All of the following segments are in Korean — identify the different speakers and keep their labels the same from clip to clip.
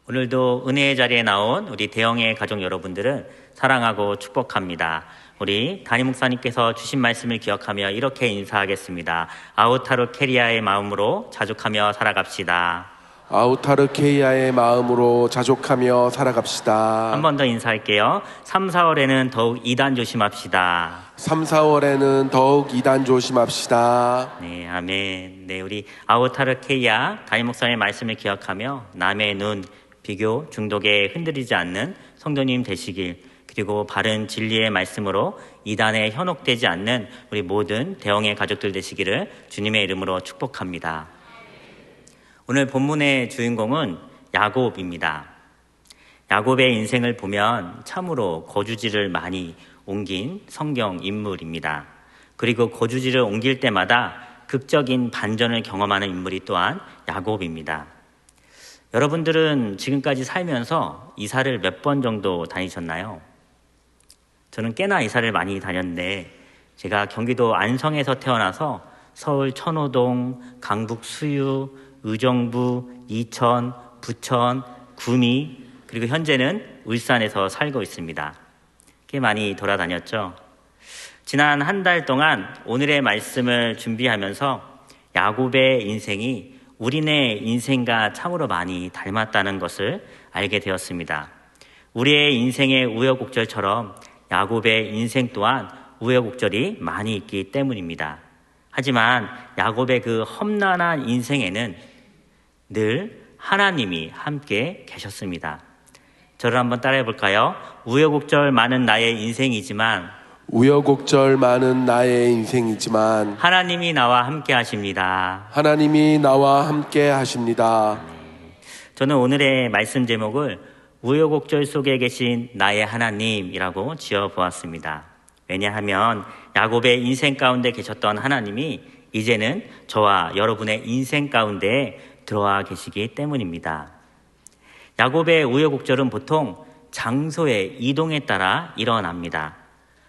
Speaker 1: 오늘도 은혜의 자리에 나온 우리 대영의 가족 여러분들을 사랑하고 축복합니다. 우리 담임 목사님께서 주신 말씀을 기억하며 이렇게 인사하겠습니다. 아우타르 케리아의 마음으로 자족하며 살아갑시다.
Speaker 2: 아우타르 케이아의 마음으로 자족하며 살아갑시다.
Speaker 1: 한 번 더 인사할게요. 3, 4월에는 더욱 이단 조심합시다.
Speaker 2: 3, 4월에는 더욱 이단 조심합시다.
Speaker 1: 네, 아멘. 네, 우리 아우타르 케이아 담임 목사님의 말씀을 기억하며 남의 눈, 비교, 중독에 흔들리지 않는 성도님 되시길, 그리고 바른 진리의 말씀으로 이단에 현혹되지 않는 우리 모든 대영의 가족들 되시기를 주님의 이름으로 축복합니다. 오늘 본문의 주인공은 야곱입니다. 야곱의 인생을 보면 참으로 거주지를 많이 옮긴 성경 인물입니다. 그리고 거주지를 옮길 때마다 극적인 반전을 경험하는 인물이 또한 야곱입니다. 여러분들은 지금까지 살면서 이사를 몇 번 정도 다니셨나요? 저는 꽤나 이사를 많이 다녔는데, 제가 경기도 안성에서 태어나서 서울 천호동, 강북 수유, 의정부, 이천, 부천, 구미, 그리고 현재는 울산에서 살고 있습니다. 꽤 많이 돌아다녔죠. 지난 한 달 동안 오늘의 말씀을 준비하면서 야곱의 인생이 우리네 인생과 참으로 많이 닮았다는 것을 알게 되었습니다. 우리의 인생의 우여곡절처럼 야곱의 인생 또한 우여곡절이 많이 있기 때문입니다. 하지만 야곱의 그 험난한 인생에는 늘 하나님이 함께 계셨습니다. 저를 한번 따라해 볼까요? 우여곡절 많은 나의 인생이지만
Speaker 2: 우여곡절 많은 나의 인생이지만
Speaker 1: 하나님이 나와 함께 하십니다.
Speaker 2: 하나님이 나와 함께 하십니다.
Speaker 1: 저는 오늘의 말씀 제목을 우여곡절 속에 계신 나의 하나님이라고 지어보았습니다. 왜냐하면 야곱의 인생 가운데 계셨던 하나님이 이제는 저와 여러분의 인생 가운데 들어와 계시기 때문입니다. 야곱의 우여곡절은 보통 장소의 이동에 따라 일어납니다.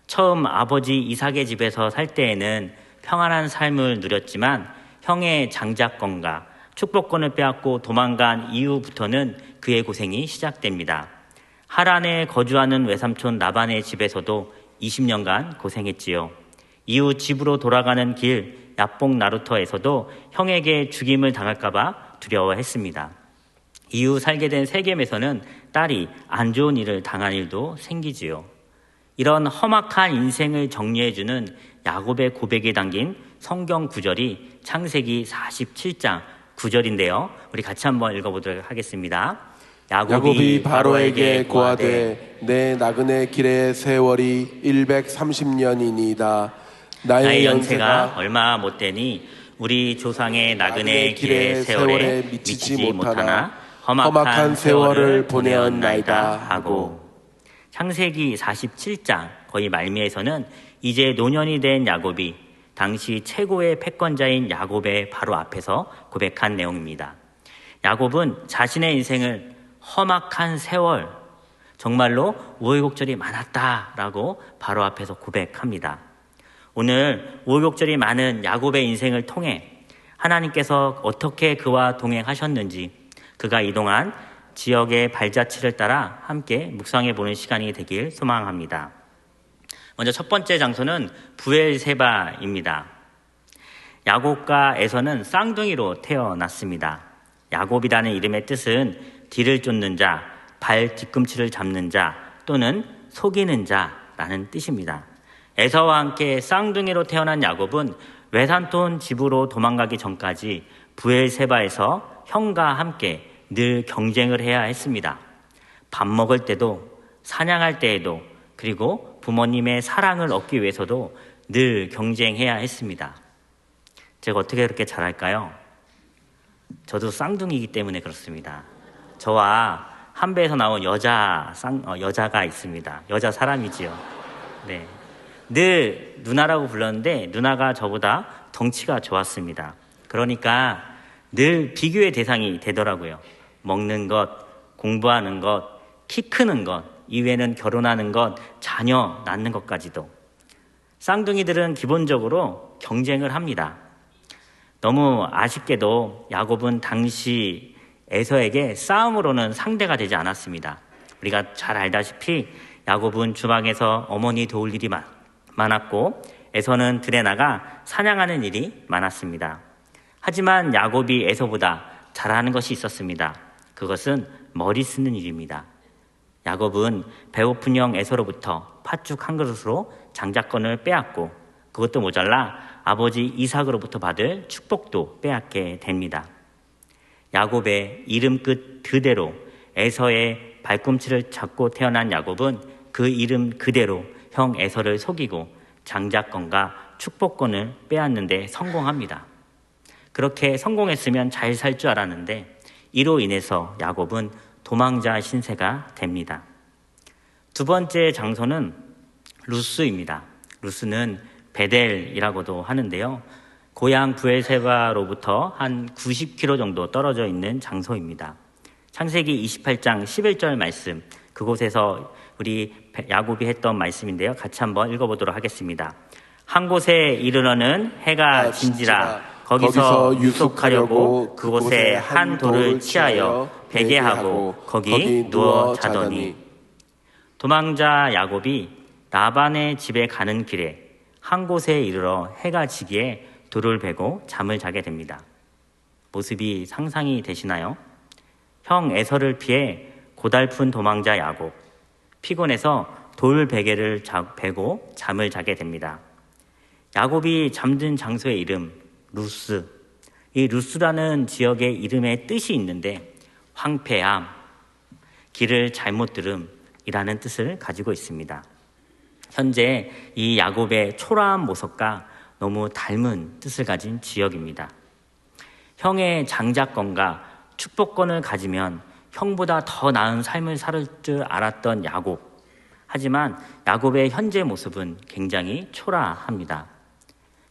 Speaker 1: 처음 아버지 이삭의 집에서 살 때에는 평안한 삶을 누렸지만 형의 장자권과 축복권을 빼앗고 도망간 이후부터는 그의 고생이 시작됩니다. 하란에 거주하는 외삼촌 라반의 집에서도 20년간 고생했지요. 이후 집으로 돌아가는 길 야복 나루터에서도 형에게 죽임을 당할까봐 두려워했습니다. 이후 살게 된 세겜에서는 딸이 안 좋은 일을 당한 일도 생기지요. 이런 험악한 인생을 정리해주는 야곱의 고백이 담긴 성경 구절이 창세기 47장 9절인데요. 우리 같이 한번 읽어보도록 하겠습니다.
Speaker 2: 야곱이 바로에게 고하되 내 나그네 길의 세월이 130년이니이다.
Speaker 1: 나의 연세가 얼마 못되니 우리 조상의 나그네 길의 세월에 미치지 못하나 험악한 세월을 보내었나이다 하고, 창세기 47장 거의 말미에서는 이제 노년이 된 야곱이 당시 최고의 패권자인 야곱의 바로 앞에서 고백한 내용입니다. 야곱은 자신의 인생을 험악한 세월, 정말로 우여곡절이 많았다라고 바로 앞에서 고백합니다. 오늘 우여곡절이 많은 야곱의 인생을 통해 하나님께서 어떻게 그와 동행하셨는지, 그가 이동한 지역의 발자취를 따라 함께 묵상해보는 시간이 되길 소망합니다. 먼저 첫 번째 장소는 브엘세바입니다. 야곱과 에서는 쌍둥이로 태어났습니다. 야곱이라는 이름의 뜻은 뒤를 쫓는 자, 발 뒤꿈치를 잡는 자 또는 속이는 자라는 뜻입니다. 에서와 함께 쌍둥이로 태어난 야곱은 외삼촌 집으로 도망가기 전까지 브엘세바에서 형과 함께 늘 경쟁을 해야 했습니다. 밥 먹을 때도, 사냥할 때에도, 그리고 부모님의 사랑을 얻기 위해서도 늘 경쟁해야 했습니다. 제가 어떻게 그렇게 잘할까요? 저도 쌍둥이이기 때문에 그렇습니다. 저와 한 배에서 나온 여자가 있습니다. 여자 사람이지요. 네. 늘 누나라고 불렀는데 누나가 저보다 덩치가 좋았습니다. 그러니까 늘 비교의 대상이 되더라고요. 먹는 것, 공부하는 것, 키 크는 것, 이외에는 결혼하는 것, 자녀 낳는 것까지도. 쌍둥이들은 기본적으로 경쟁을 합니다. 너무 아쉽게도 야곱은 당시 에서에게 싸움으로는 상대가 되지 않았습니다. 우리가 잘 알다시피 야곱은 주방에서 어머니 도울 일이 많았고 에서는 들에 나가 사냥하는 일이 많았습니다. 하지만 야곱이 에서보다 잘하는 것이 있었습니다. 그것은 머리 쓰는 일입니다. 야곱은 배고픈 형 에서로부터 팥죽 한 그릇으로 장자권을 빼앗고 그것도 모자라 아버지 이삭으로부터 받을 축복도 빼앗게 됩니다. 야곱의 이름 끝 그대로 에서의 발꿈치를 잡고 태어난 야곱은 그 이름 그대로 형 에서를 속이고 장자권과 축복권을 빼앗는 데 성공합니다. 그렇게 성공했으면 잘 살 줄 알았는데 이로 인해서 야곱은 도망자 신세가 됩니다. 두 번째 장소는 루스입니다. 루스는 베델이라고도 하는데요. 고향 브엘세바로부터 한 90km 정도 떨어져 있는 장소입니다. 창세기 28장 11절 말씀, 그곳에서 우리 야곱이 했던 말씀인데요. 같이 한번 읽어보도록 하겠습니다. 한 곳에 이르러는 해가 진지라 거기서 유숙하려고 그곳에 한 돌을 치하여 베게 하고 거기 누워 자더니. 도망자 야곱이 라반의 집에 가는 길에 한 곳에 이르러 해가 지기에 돌을 베고 잠을 자게 됩니다. 모습이 상상이 되시나요? 형 에서를 피해 고달픈 도망자 야곱, 피곤해서 돌 베개를 베고 잠을 자게 됩니다. 야곱이 잠든 장소의 이름 루스, 이 루스라는 지역의 이름의 뜻이 있는데 황폐함, 길을 잘못 들음이라는 뜻을 가지고 있습니다. 현재 이 야곱의 초라한 모습과 너무 닮은 뜻을 가진 지역입니다. 형의 장자권과 축복권을 가지면 형보다 더 나은 삶을 살 줄 알았던 야곱. 하지만 야곱의 현재 모습은 굉장히 초라합니다.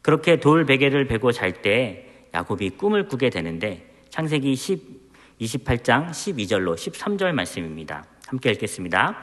Speaker 1: 그렇게 돌 베개를 베고 잘 때 야곱이 꿈을 꾸게 되는데 창세기 28장 12절로 13절 말씀입니다. 함께 읽겠습니다.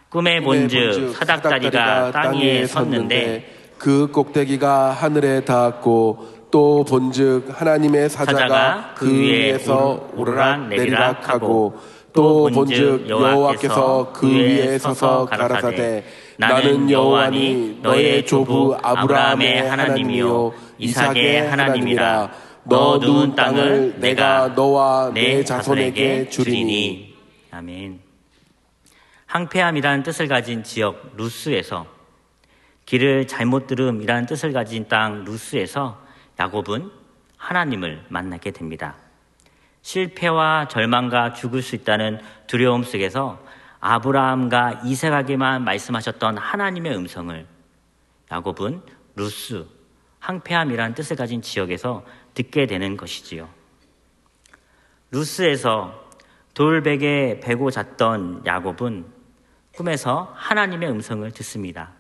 Speaker 1: 꿈에 본즉 사닥다리가 땅 위에 섰는데
Speaker 2: 그 꼭대기가 하늘에 닿았고 또 본즉 하나님의 사자가 그 위에서 오르락 내리락 하고 또 본즉 여호와께서 그 위에 서서 가라사대 나는 여호와니 너의 조부 아브라함의 하나님이요 이삭의 하나님이라 너 누운 땅을 내가 너와 내 자손에게 주리니.
Speaker 1: 아멘. 항폐함이라는 뜻을 가진 지역 루스에서, 길을 잘못 들음이라는 뜻을 가진 땅 루스에서 야곱은 하나님을 만나게 됩니다. 실패와 절망과 죽을 수 있다는 두려움 속에서 아브라함과 이삭에게만 말씀하셨던 하나님의 음성을 야곱은 루스, 항폐함이라는 뜻을 가진 지역에서 듣게 되는 것이지요. 루스에서 돌베개 베고 잤던 야곱은 꿈에서 하나님의 음성을 듣습니다.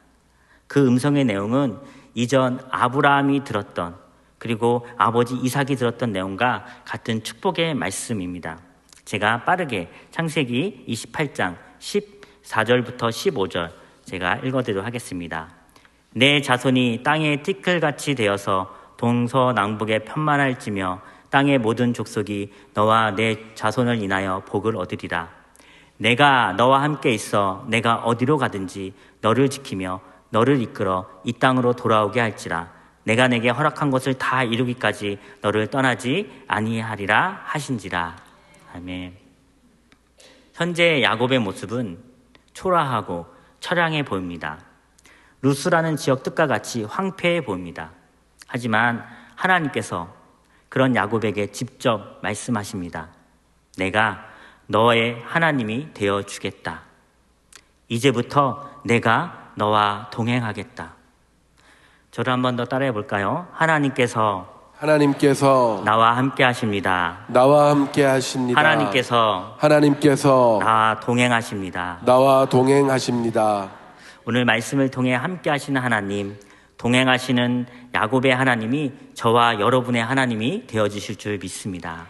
Speaker 1: 그 음성의 내용은 이전 아브라함이 들었던, 그리고 아버지 이삭이 들었던 내용과 같은 축복의 말씀입니다. 제가 빠르게 창세기 28장 14절부터 15절 제가 읽어드리도록 하겠습니다. 내 자손이 땅의 티끌같이 되어서 동서남북에 편만할지며 땅의 모든 족속이 너와 내 자손을 인하여 복을 얻으리라. 내가 너와 함께 있어 내가 어디로 가든지 너를 지키며 너를 이끌어 이 땅으로 돌아오게 할지라. 내가 내게 허락한 것을 다 이루기까지 너를 떠나지 아니하리라 하신지라. 아멘. 현재 야곱의 모습은 초라하고 처량해 보입니다. 루스라는 지역 뜻과 같이 황폐해 보입니다. 하지만 하나님께서 그런 야곱에게 직접 말씀하십니다. 내가 너의 하나님이 되어주겠다. 이제부터 내가 너와 동행하겠다. 저를 한 번 더 따라해 볼까요? 하나님께서
Speaker 2: 나와 함께 하십니다. 하나님께서
Speaker 1: 나와 동행하십니다. 오늘 말씀을 통해 함께 하시는 하나님, 동행하시는 야곱의 하나님이 저와 여러분의 하나님이 되어주실 줄 믿습니다.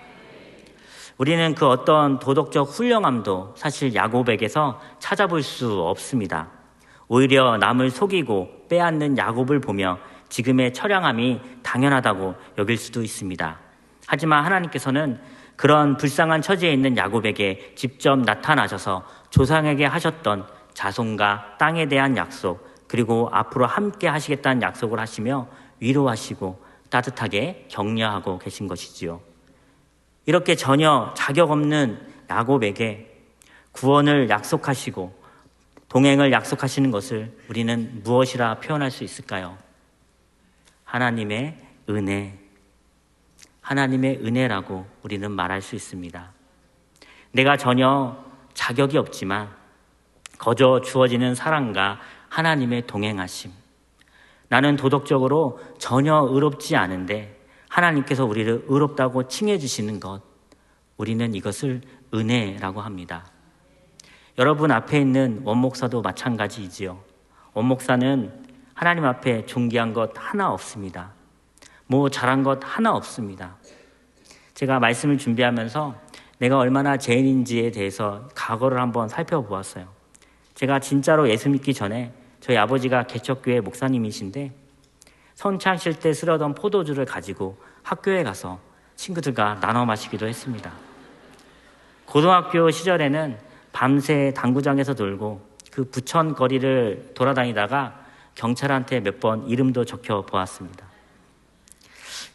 Speaker 1: 우리는 그 어떤 도덕적 훌륭함도 사실 야곱에게서 찾아볼 수 없습니다. 오히려 남을 속이고 빼앗는 야곱을 보며 지금의 처량함이 당연하다고 여길 수도 있습니다. 하지만 하나님께서는 그런 불쌍한 처지에 있는 야곱에게 직접 나타나셔서 조상에게 하셨던 자손과 땅에 대한 약속, 그리고 앞으로 함께 하시겠다는 약속을 하시며 위로하시고 따뜻하게 격려하고 계신 것이지요. 이렇게 전혀 자격 없는 야곱에게 구원을 약속하시고 동행을 약속하시는 것을 우리는 무엇이라 표현할 수 있을까요? 하나님의 은혜, 하나님의 은혜라고 우리는 말할 수 있습니다. 내가 전혀 자격이 없지만 거저 주어지는 사랑과 하나님의 동행하심, 나는 도덕적으로 전혀 의롭지 않은데 하나님께서 우리를 의롭다고 칭해 주시는 것, 우리는 이것을 은혜라고 합니다. 여러분 앞에 있는 원목사도 마찬가지이지요. 원목사는 하나님 앞에 존귀한 것 하나 없습니다. 뭐 잘한 것 하나 없습니다. 제가 말씀을 준비하면서 내가 얼마나 죄인인지에 대해서 과거를 한번 살펴보았어요. 제가 진짜로 예수 믿기 전에 저희 아버지가 개척교회 목사님이신데 선창실 때 쓰려던 포도주를 가지고 학교에 가서 친구들과 나눠 마시기도 했습니다. 고등학교 시절에는 밤새 당구장에서 놀고 그 부천 거리를 돌아다니다가 경찰한테 몇 번 이름도 적혀 보았습니다.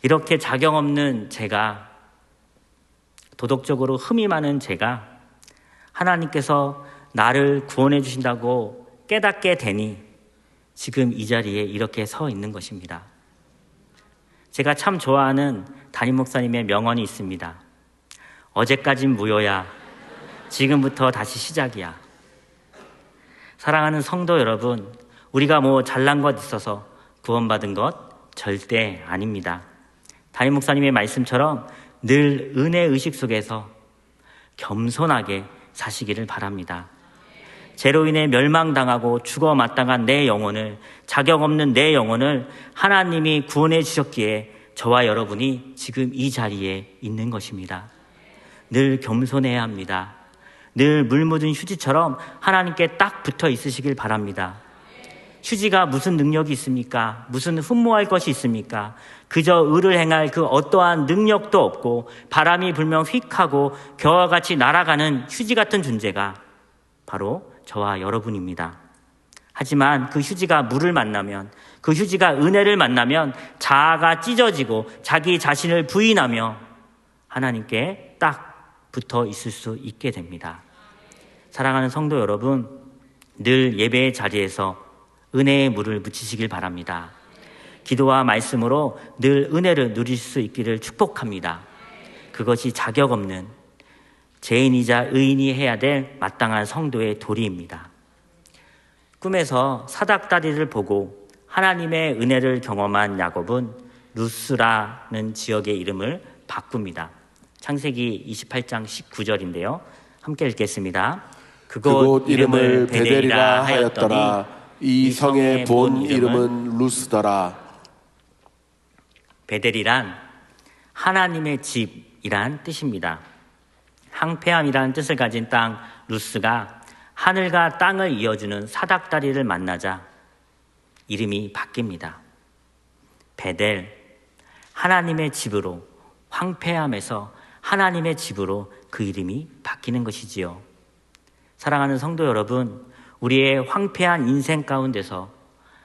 Speaker 1: 이렇게 자격 없는 제가, 도덕적으로 흠이 많은 제가 하나님께서 나를 구원해 주신다고 깨닫게 되니 지금 이 자리에 이렇게 서 있는 것입니다. 제가 참 좋아하는 담임 목사님의 명언이 있습니다. 어제까진 무효야. 지금부터 다시 시작이야. 사랑하는 성도 여러분, 우리가 뭐 잘난 것 있어서 구원받은 것 절대 아닙니다. 담임 목사님의 말씀처럼 늘 은혜의식 속에서 겸손하게 사시기를 바랍니다. 죄로 인해 멸망당하고 죽어 마땅한 내 영혼을, 자격 없는 내 영혼을 하나님이 구원해 주셨기에 저와 여러분이 지금 이 자리에 있는 것입니다. 늘 겸손해야 합니다. 늘 물 묻은 휴지처럼 하나님께 딱 붙어 있으시길 바랍니다. 휴지가 무슨 능력이 있습니까? 무슨 흠모할 것이 있습니까? 그저 의를 행할 그 어떠한 능력도 없고 바람이 불면 휙 하고 겨와 같이 날아가는 휴지 같은 존재가 바로 저와 여러분입니다. 하지만 그 휴지가 물을 만나면, 그 휴지가 은혜를 만나면 자아가 찢어지고 자기 자신을 부인하며 하나님께 딱 붙어 있을 수 있게 됩니다. 사랑하는 성도 여러분, 늘 예배의 자리에서 은혜의 물을 묻히시길 바랍니다. 기도와 말씀으로 늘 은혜를 누릴 수 있기를 축복합니다. 그것이 자격 없는 죄인이자 의인이 해야 될 마땅한 성도의 도리입니다. 꿈에서 사닥다리를 보고 하나님의 은혜를 경험한 야곱은 루스라는 지역의 이름을 바꿉니다. 창세기 28장 19절인데요. 함께 읽겠습니다. 그곳 이름을 베델이라 하였더니
Speaker 2: 이 성의 본 이름은 루스더라.
Speaker 1: 베델이란 하나님의 집이란 뜻입니다. 항폐함이라는 뜻을 가진 땅 루스가 하늘과 땅을 이어주는 사닥다리를 만나자 이름이 바뀝니다. 베델, 하나님의 집으로, 황폐함에서 하나님의 집으로 그 이름이 바뀌는 것이지요. 사랑하는 성도 여러분, 우리의 황폐한 인생 가운데서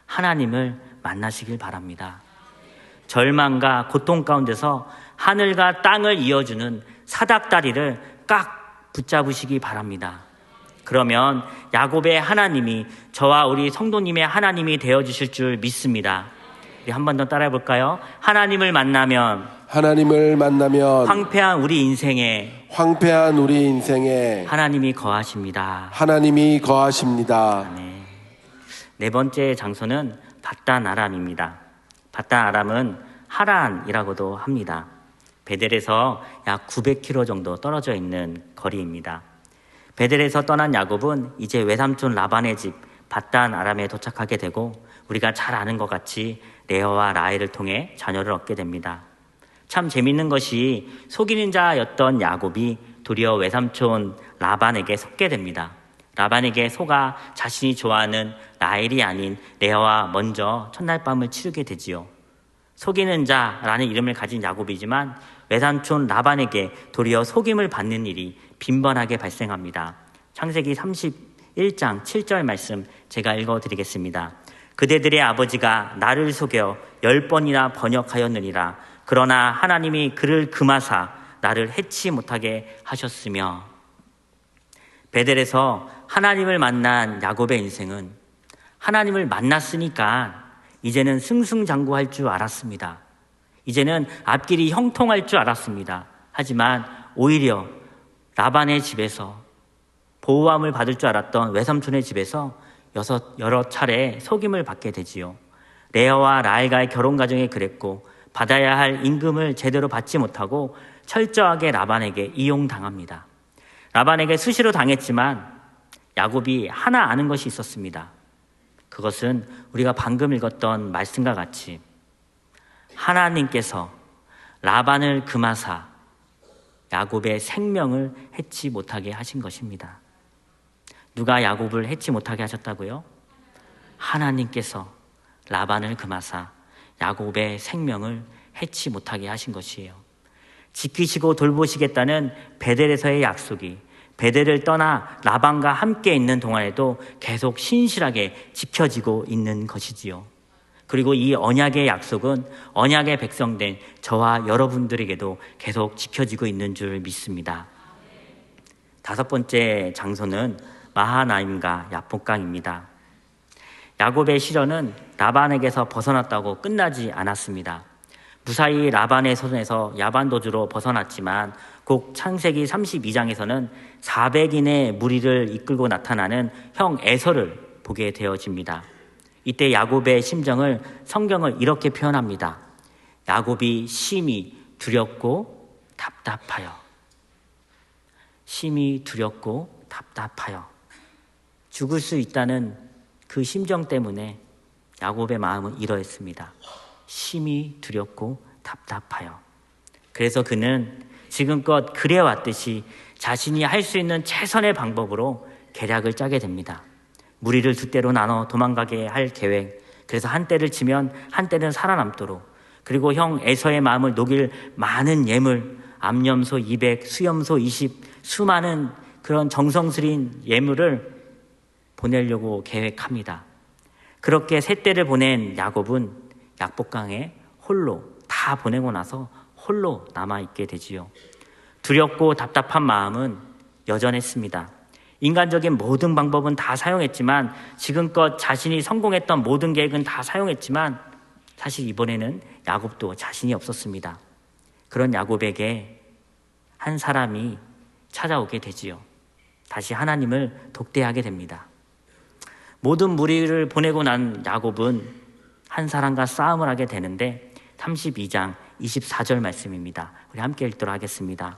Speaker 1: 하나님을 만나시길 바랍니다. 절망과 고통 가운데서 하늘과 땅을 이어주는 사닥다리를 꽉 붙잡으시기 바랍니다. 그러면 야곱의 하나님이 저와 우리 성도님의 하나님이 되어주실 줄 믿습니다. 우리 한 번 더 따라해 볼까요? 하나님을 만나면 황폐한 우리 인생에 하나님이 거하십니다.
Speaker 2: 하나님이 거하십니다.
Speaker 1: 네 번째 장소는 밧단 아람입니다. 밧단 아람은 하란이라고도 합니다. 베델에서 약 900km 정도 떨어져 있는 거리입니다. 베델에서 떠난 야곱은 이제 외삼촌 라반의 집 밧단 아람에 도착하게 되고 우리가 잘 아는 것 같이 레아와 라헬을 통해 자녀를 얻게 됩니다. 참 재밌는 것이 속이는 자였던 야곱이 도리어 외삼촌 라반에게 속게 됩니다. 라반에게 속아 자신이 좋아하는 라헬이 아닌 레아와 먼저 첫날 밤을 치르게 되지요. 속이는 자라는 이름을 가진 야곱이지만 외삼촌 라반에게 도리어 속임을 받는 일이 빈번하게 발생합니다. 창세기 31장 7절 말씀 제가 읽어드리겠습니다. 그대들의 아버지가 나를 속여 10번이나 번역하였느니라. 그러나 하나님이 그를 금하사 나를 해치 못하게 하셨으며. 베델에서 하나님을 만난 야곱의 인생은 하나님을 만났으니까 이제는 승승장구할 줄 알았습니다. 이제는 앞길이 형통할 줄 알았습니다. 하지만 오히려 라반의 집에서 보호함을 받을 줄 알았던 외삼촌의 집에서 여러 차례 속임을 받게 되지요. 레아와 라헬과의 결혼 과정이 그랬고 받아야 할 임금을 제대로 받지 못하고 철저하게 라반에게 이용당합니다. 라반에게 수시로 당했지만 야곱이 하나 아는 것이 있었습니다. 그것은 우리가 방금 읽었던 말씀과 같이 하나님께서 라반을 금하사 야곱의 생명을 해치 못하게 하신 것입니다. 누가 야곱을 해치 못하게 하셨다고요? 하나님께서 라반을 금하사 야곱의 생명을 해치 못하게 하신 것이에요. 지키시고 돌보시겠다는 베델에서의 약속이 베델을 떠나 라반과 함께 있는 동안에도 계속 신실하게 지켜지고 있는 것이지요. 그리고 이 언약의 약속은 언약의 백성된 저와 여러분들에게도 계속 지켜지고 있는 줄 믿습니다. 5번째 장소는 마하나임과 야복강입니다. 야곱의 시련은 라반에게서 벗어났다고 끝나지 않았습니다. 무사히 라반의 손에서 야반도주로 벗어났지만 곧 창세기 32장에서는 400인의 무리를 이끌고 나타나는 형 에서를 보게 되어집니다. 이때 야곱의 심정을 성경은 이렇게 표현합니다. 야곱이 심히 두렵고 답답하여. 심히 두렵고 답답하여. 죽을 수 있다는 그 심정 때문에 야곱의 마음은 이러했습니다. 심히 두렵고 답답하여. 그래서 그는 지금껏 그래왔듯이 자신이 할 수 있는 최선의 방법으로 계략을 짜게 됩니다. 무리를 두 때로 나눠 도망가게 할 계획, 그래서 한 때를 치면 한 때는 살아남도록, 그리고 형 에서의 마음을 녹일 많은 예물, 암염소 200, 수염소 20, 수많은 그런 정성스린 예물을 보내려고 계획합니다. 그렇게 세 때를 보낸 야곱은 약복강에 홀로 다 보내고 나서 홀로 남아있게 되지요. 두렵고 답답한 마음은 여전했습니다. 인간적인 모든 방법은 다 사용했지만, 지금껏 자신이 성공했던 모든 계획은 다 사용했지만 사실 이번에는 야곱도 자신이 없었습니다. 그런 야곱에게 한 사람이 찾아오게 되지요. 다시 하나님을 독대하게 됩니다. 모든 무리를 보내고 난 야곱은 한 사람과 싸움을 하게 되는데 32장 24절 말씀입니다. 우리 함께 읽도록 하겠습니다.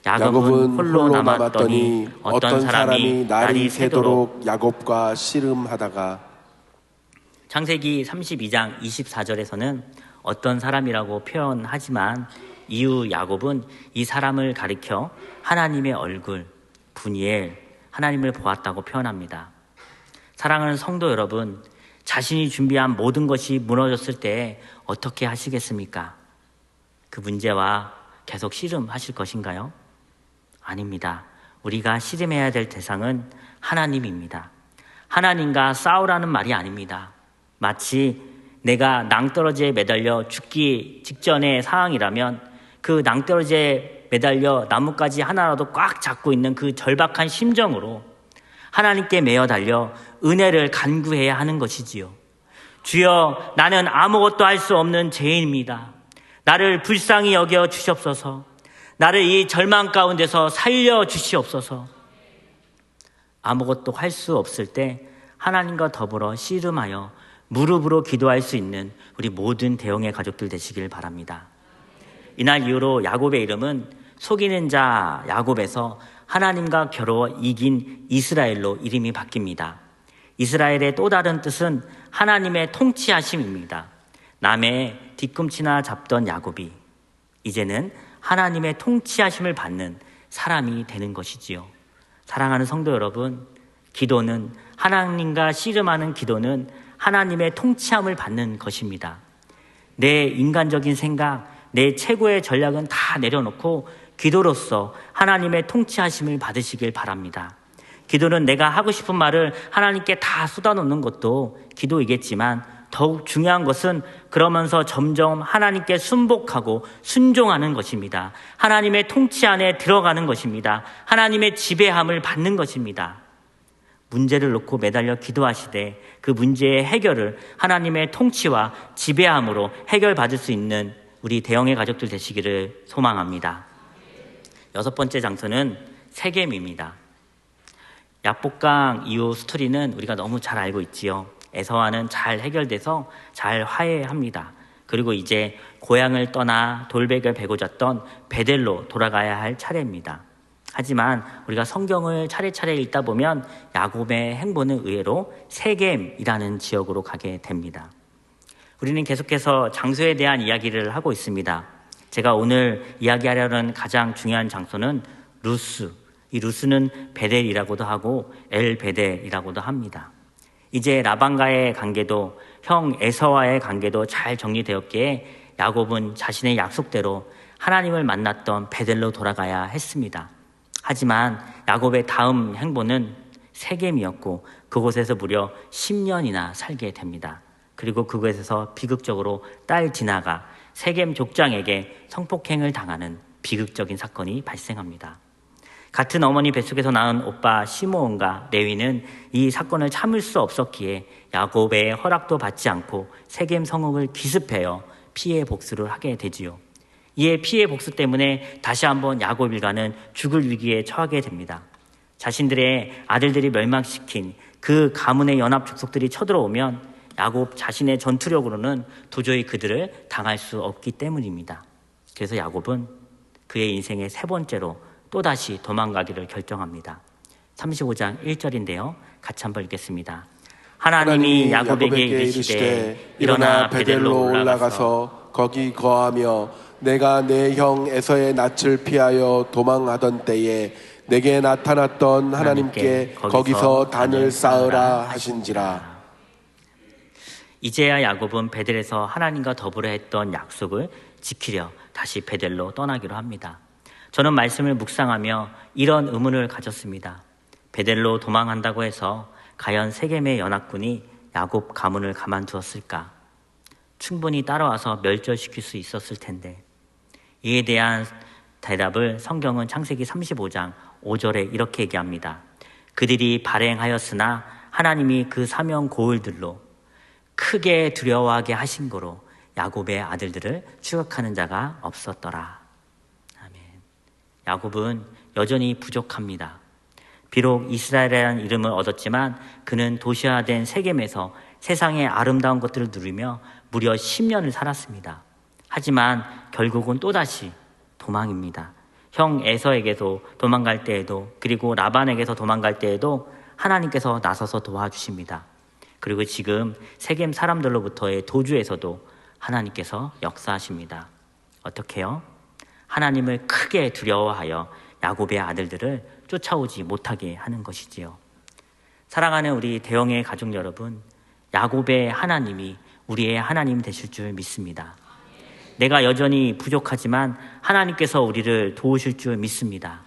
Speaker 1: 야곱은 홀로 남았더니 어떤 사람이 날이 새도록
Speaker 2: 야곱과 씨름하다가.
Speaker 1: 창세기 32장 24절에서는 어떤 사람이라고 표현하지만 이후 야곱은 이 사람을 가리켜 하나님의 얼굴, 분이엘, 하나님을 보았다고 표현합니다. 사랑하는 성도 여러분, 자신이 준비한 모든 것이 무너졌을 때 어떻게 하시겠습니까? 그 문제와 계속 씨름하실 것인가요? 아닙니다. 우리가 씨름해야 될 대상은 하나님입니다. 하나님과 싸우라는 말이 아닙니다. 마치 내가 낭떠러지에 매달려 죽기 직전의 상황이라면 그 낭떠러지에 매달려 나뭇가지 하나라도 꽉 잡고 있는 그 절박한 심정으로 하나님께 매어 달려 은혜를 간구해야 하는 것이지요. 주여, 나는 아무것도 할 수 없는 죄인입니다. 나를 불쌍히 여겨 주시옵소서. 나를 이 절망 가운데서 살려 주시옵소서. 아무것도 할 수 없을 때 하나님과 더불어 씨름하여 무릎으로 기도할 수 있는 우리 모든 대형의 가족들 되시길 바랍니다. 이날 이후로 야곱의 이름은 속이는 자 야곱에서 하나님과 겨루어 이긴 이스라엘로 이름이 바뀝니다. 이스라엘의 또 다른 뜻은 하나님의 통치하심입니다. 남의 뒤꿈치나 잡던 야곱이 이제는 하나님의 통치하심을 받는 사람이 되는 것이지요. 사랑하는 성도 여러분, 기도는, 하나님과 씨름하는 기도는 하나님의 통치함을 받는 것입니다. 내 인간적인 생각, 내 최고의 전략은 다 내려놓고 기도로서 하나님의 통치하심을 받으시길 바랍니다. 기도는 내가 하고 싶은 말을 하나님께 다 쏟아놓는 것도 기도이겠지만 더욱 중요한 것은 그러면서 점점 하나님께 순복하고 순종하는 것입니다. 하나님의 통치 안에 들어가는 것입니다. 하나님의 지배함을 받는 것입니다. 문제를 놓고 매달려 기도하시되 그 문제의 해결을 하나님의 통치와 지배함으로 해결받을 수 있는 우리 대형의 가족들 되시기를 소망합니다. 6번째 장소는 세겜입니다. 야복강 이후 스토리는 우리가 너무 잘 알고 있지요. 에서와는 잘 해결돼서 잘 화해합니다. 그리고 이제 고향을 떠나 돌베개 베고 잤던 베델로 돌아가야 할 차례입니다. 하지만 우리가 성경을 차례차례 읽다 보면 야곱의 행보는 의외로 세겜이라는 지역으로 가게 됩니다. 우리는 계속해서 장소에 대한 이야기를 하고 있습니다. 제가 오늘 이야기하려는 가장 중요한 장소는 루스. 이 루스는 베델이라고도 하고 엘베델이라고도 합니다. 이제 라반과의 관계도 형 에서와의 관계도 잘 정리되었기에 야곱은 자신의 약속대로 하나님을 만났던 베델로 돌아가야 했습니다. 하지만 야곱의 다음 행보는 세겜이었고 그곳에서 무려 10년이나 살게 됩니다. 그리고 그곳에서 비극적으로 딸 디나가 세겜 족장에게 성폭행을 당하는 비극적인 사건이 발생합니다. 같은 어머니 뱃속에서 낳은 오빠 시므온과 레위는 이 사건을 참을 수 없었기에 야곱의 허락도 받지 않고 세겜 성읍을 기습하여 피해 복수를 하게 되지요. 이에 피해 복수 때문에 다시 한번 야곱 일가는 죽을 위기에 처하게 됩니다. 자신들의 아들들이 멸망시킨 그 가문의 연합 족속들이 쳐들어오면 야곱 자신의 전투력으로는 도저히 그들을 당할 수 없기 때문입니다. 그래서 야곱은 그의 인생의 3번째로 또다시 도망가기를 결정합니다. 35장 1절인데요. 같이 한번 읽겠습니다. 하나님이 야곱에게 이르시되 일어나 베델로 올라가서
Speaker 2: 거기 거하며 내가 내 형 에서의 낯을 피하여 도망하던 때에 내게 나타났던 하나님께 거기서 단을 쌓으라 하신지라.
Speaker 1: 이제야 야곱은 베델에서 하나님과 더불어 했던 약속을 지키려 다시 베델로 떠나기로 합니다. 저는 말씀을 묵상하며 이런 의문을 가졌습니다. 베델로 도망한다고 해서 과연 세겜의 연합군이 야곱 가문을 가만두었을까? 충분히 따라와서 멸절시킬 수 있었을 텐데. 이에 대한 대답을 성경은 창세기 35장 5절에 이렇게 얘기합니다. 그들이 발행하였으나 하나님이 그 사명 고을들로 크게 두려워하게 하신 거로 야곱의 아들들을 추격하는 자가 없었더라. 야곱은 여전히 부족합니다. 비록 이스라엘이라는 이름을 얻었지만 그는 도시화된 세겜에서 세상의 아름다운 것들을 누리며 무려 10년을 살았습니다. 하지만 결국은 또다시 도망입니다. 형 에서에게도 도망갈 때에도 그리고 라반에게서 도망갈 때에도 하나님께서 나서서 도와주십니다. 그리고 지금 세겜 사람들로부터의 도주에서도 하나님께서 역사하십니다. 어떻게요? 하나님을 크게 두려워하여 야곱의 아들들을 쫓아오지 못하게 하는 것이지요. 사랑하는 우리 대형의 가족 여러분, 야곱의 하나님이 우리의 하나님 되실 줄 믿습니다. 내가 여전히 부족하지만 하나님께서 우리를 도우실 줄 믿습니다.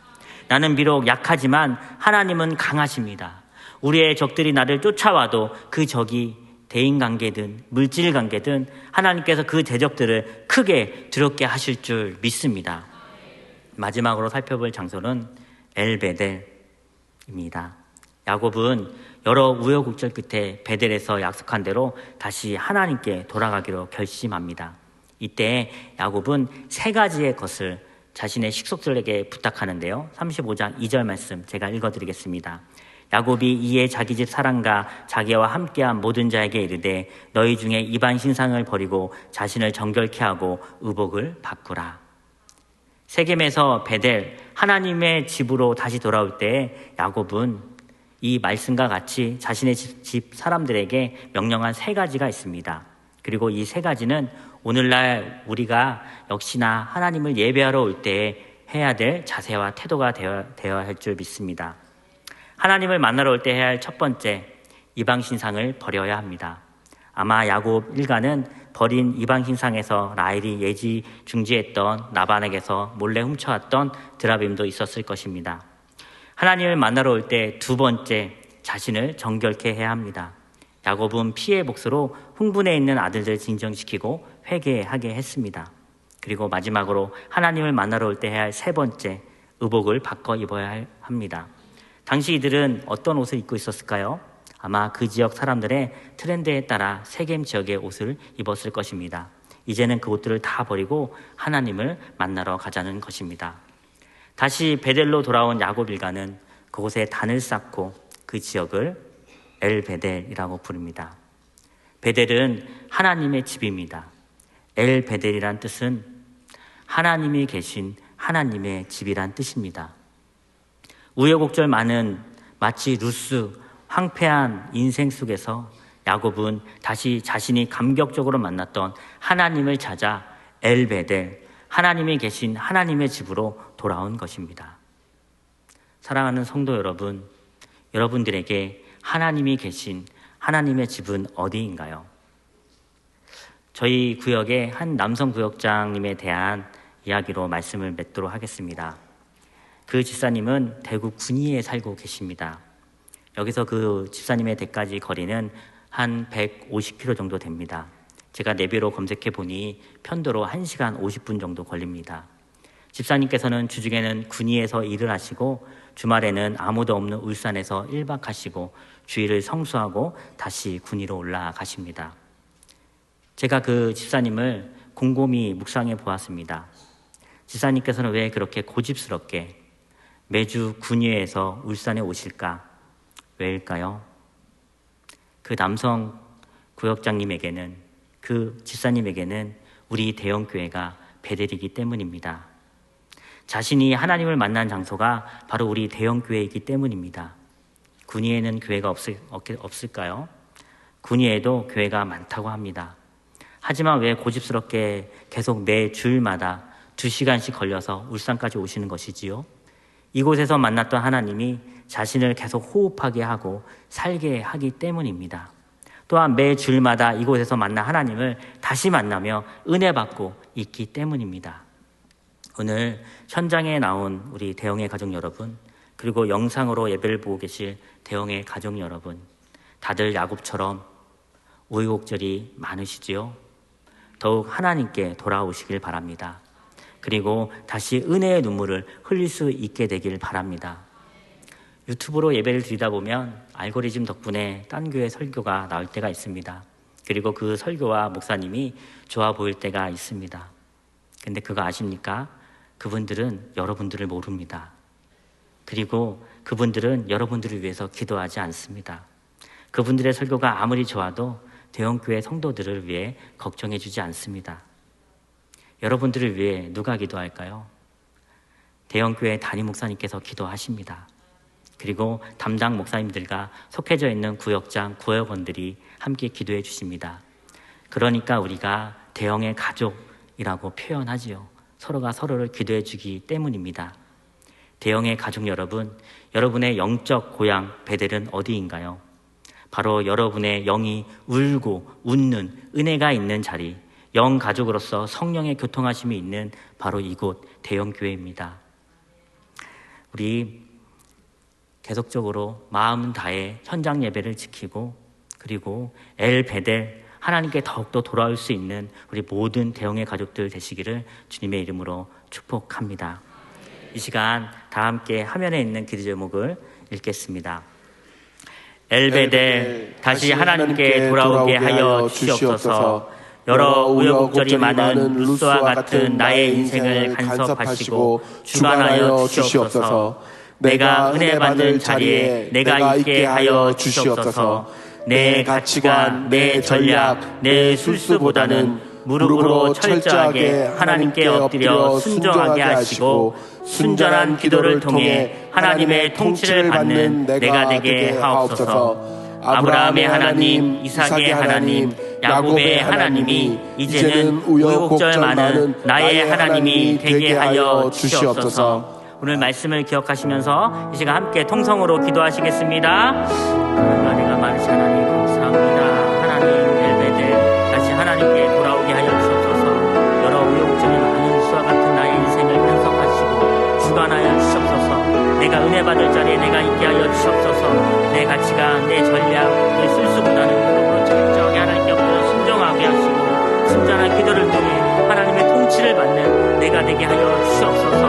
Speaker 1: 나는 비록 약하지만 하나님은 강하십니다. 우리의 적들이 나를 쫓아와도 그 적이 대인관계든 물질관계든 하나님께서 그 대적들을 크게 두렵게 하실 줄 믿습니다. 마지막으로 살펴볼 장소는 엘베델입니다. 야곱은 여러 우여곡절 끝에 베델에서 약속한 대로 다시 하나님께 돌아가기로 결심합니다. 이때 야곱은 3가지의 것을 자신의 식속들에게 부탁하는데요. 35장 2절 말씀 제가 읽어드리겠습니다. 야곱이 이에 자기 집 사람과 자기와 함께한 모든 자에게 이르되 너희 중에 이방 신상을 버리고 자신을 정결케 하고 의복을 바꾸라. 세겜에서 베델 하나님의 집으로 다시 돌아올 때 야곱은 이 말씀과 같이 자신의 집 사람들에게 명령한 3가지가 있습니다. 그리고 이 3가지는 오늘날 우리가 역시나 하나님을 예배하러 올 때 해야 될 자세와 태도가 되어야 할 줄 믿습니다. 하나님을 만나러 올 때 해야 할 첫 번째, 이방 신상을 버려야 합니다. 아마 야곱 일가는 버린 이방 신상에서 라헬이 예지중지했던 라반에게서 몰래 훔쳐왔던 드라빔도 있었을 것입니다. 하나님을 만나러 올 때 두 번째, 자신을 정결케 해야 합니다. 야곱은 피의 복수로 흥분해 있는 아들들을 진정시키고 회개하게 했습니다. 그리고 마지막으로 하나님을 만나러 올 때 해야 할 세 번째, 의복을 바꿔 입어야 합니다. 당시 이들은 어떤 옷을 입고 있었을까요? 아마 그 지역 사람들의 트렌드에 따라 세겜 지역의 옷을 입었을 것입니다. 이제는 그 옷들을 다 버리고 하나님을 만나러 가자는 것입니다. 다시 베델로 돌아온 야곱 일가는 그곳에 단을 쌓고 그 지역을 엘베델이라고 부릅니다. 베델은 하나님의 집입니다. 엘베델이란 뜻은 하나님이 계신 하나님의 집이란 뜻입니다. 우여곡절 많은 마치 루스 황폐한 인생 속에서 야곱은 다시 자신이 감격적으로 만났던 하나님을 찾아 엘베델, 하나님이 계신 하나님의 집으로 돌아온 것입니다. 사랑하는 성도 여러분, 여러분들에게 하나님이 계신 하나님의 집은 어디인가요? 저희 구역의 한 남성 구역장님에 대한 이야기로 말씀을 맺도록 하겠습니다. 그 집사님은 대구 군위에 살고 계십니다. 여기서 그 집사님의 댁까지 거리는 한 150km 정도 됩니다. 제가 내비로 검색해 보니 편도로 1시간 50분 정도 걸립니다. 집사님께서는 주중에는 군위에서 일을 하시고 주말에는 아무도 없는 울산에서 1박 하시고 주일을 성수하고 다시 군위로 올라가십니다. 제가 그 집사님을 곰곰이 묵상해 보았습니다. 집사님께서는 왜 그렇게 고집스럽게 매주 군위에서 울산에 오실까? 왜일까요? 그 남성 구역장님에게는, 그 집사님에게는 우리 대형교회가 베델이기 때문입니다. 자신이 하나님을 만난 장소가 바로 우리 대형교회이기 때문입니다. 군위에는 교회가 없을까요? 군위에도 교회가 많다고 합니다. 하지만 왜 고집스럽게 계속 매 주일마다 2시간씩 걸려서 울산까지 오시는 것이지요? 이곳에서 만났던 하나님이 자신을 계속 호흡하게 하고 살게 하기 때문입니다. 또한 매 주일마다 이곳에서 만난 하나님을 다시 만나며 은혜 받고 있기 때문입니다. 오늘 현장에 나온 우리 대형의 가족 여러분, 그리고 영상으로 예배를 보고 계실 대형의 가족 여러분, 다들 야곱처럼 우여곡절이 많으시지요? 더욱 하나님께 돌아오시길 바랍니다. 그리고 다시 은혜의 눈물을 흘릴 수 있게 되길 바랍니다. 유튜브로 예배를 드리다 보면 알고리즘 덕분에 딴 교회 설교가 나올 때가 있습니다. 그리고 그 설교와 목사님이 좋아 보일 때가 있습니다. 근데 그거 아십니까? 그분들은 여러분들을 모릅니다. 그리고 그분들은 여러분들을 위해서 기도하지 않습니다. 그분들의 설교가 아무리 좋아도 대형교회 성도들을 위해 걱정해 주지 않습니다. 여러분들을 위해 누가 기도할까요? 대형교회 담임 목사님께서 기도하십니다. 그리고 담당 목사님들과 속해져 있는 구역장, 구역원들이 함께 기도해 주십니다. 그러니까 우리가 대형의 가족이라고 표현하지요. 서로가 서로를 기도해 주기 때문입니다. 대형의 가족 여러분, 여러분의 영적 고향 베델은 어디인가요? 바로 여러분의 영이 울고 웃는 은혜가 있는 자리, 영 가족으로서 성령의 교통하심이 있는 바로 이곳 대형교회입니다. 우리 계속적으로 마음 다해 현장 예배를 지키고, 그리고 엘베델, 하나님께 더욱더 돌아올 수 있는 우리 모든 대형의 가족들 되시기를 주님의 이름으로 축복합니다. 이 시간 다 함께 화면에 있는 기도 제목을 읽겠습니다. 엘베델, 다시 하나님께 돌아오게 하여 주시옵소서. 여러 우여곡절이 많은 루스와 같은 나의 인생을 간섭하시고 주관하여 주시옵소서. 내가 은혜 받을 자리에 내가 있게 하여 주시옵소서. 내 가치관, 내 전략, 내 술수보다는 무릎으로 철저하게 하나님께 엎드려 순종하게 하시고 순전한 기도를 통해 하나님의 통치를 받는 내가 되게 하옵소서. 아브라함의 하나님, 이삭의 하나님, 야곱의 하나님이 이제는 우여곡절 많은 나의 하나님이 되게 하여 주시옵소서. 오늘 말씀을 기억하시면서 이 시간 함께 통성으로 기도하시겠습니다. 은혜가 많으신 하나님 감사합니다. 하나님 엘베델 내가 은혜 받을 자리에 내가 있게 하여 주시옵소서. 내 가치가 내 전략을 쓸 수보다는 무릎으로 철저하게 하나님께 엎드려 순종하게 하시고 순전한 기도를 통해 하나님의 통치를 받는 내가 되게 하여 주시옵소서.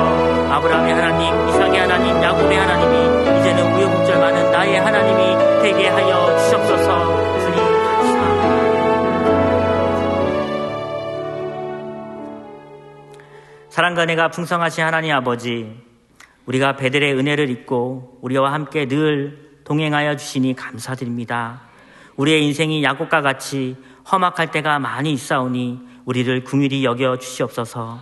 Speaker 1: 아브라함의 하나님, 이삭의 하나님, 야곱의 하나님이 이제는 우여곡절 많은 나의 하나님이 되게 하여 주시옵소서. 주님 감사합니다. 사랑과 은혜가 풍성하신 하나님 아버지, 우리가 베델의 은혜를 입고 우리와 함께 늘 동행하여 주시니 감사드립니다. 우리의 인생이 야곱과 같이 험악할 때가 많이 있사오니 우리를 긍휼히 여겨 주시옵소서.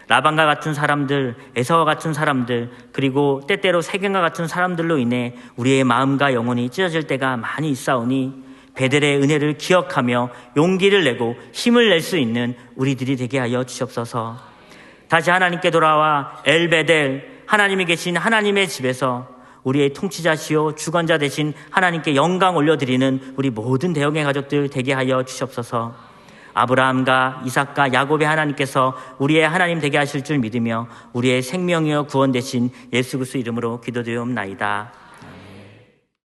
Speaker 1: 라반과 같은 사람들, 에사와 같은 사람들, 그리고 때때로 세겜과 같은 사람들로 인해 우리의 마음과 영혼이 찢어질 때가 많이 있사오니 베델의 은혜를 기억하며 용기를 내고 힘을 낼 수 있는 우리들이 되게 하여 주시옵소서. 다시 하나님께 돌아와 엘베델, 하나님이 계신 하나님의 집에서 우리의 통치자시오 주관자 되신 하나님께 영광 올려드리는 우리 모든 대형의 가족들 되게 하여 주시옵소서. 아브라함과 이삭과 야곱의 하나님께서 우리의 하나님 되게 하실 줄 믿으며 우리의 생명이여 구원 되신 예수 그리스도 이름으로 기도드리옵나이다.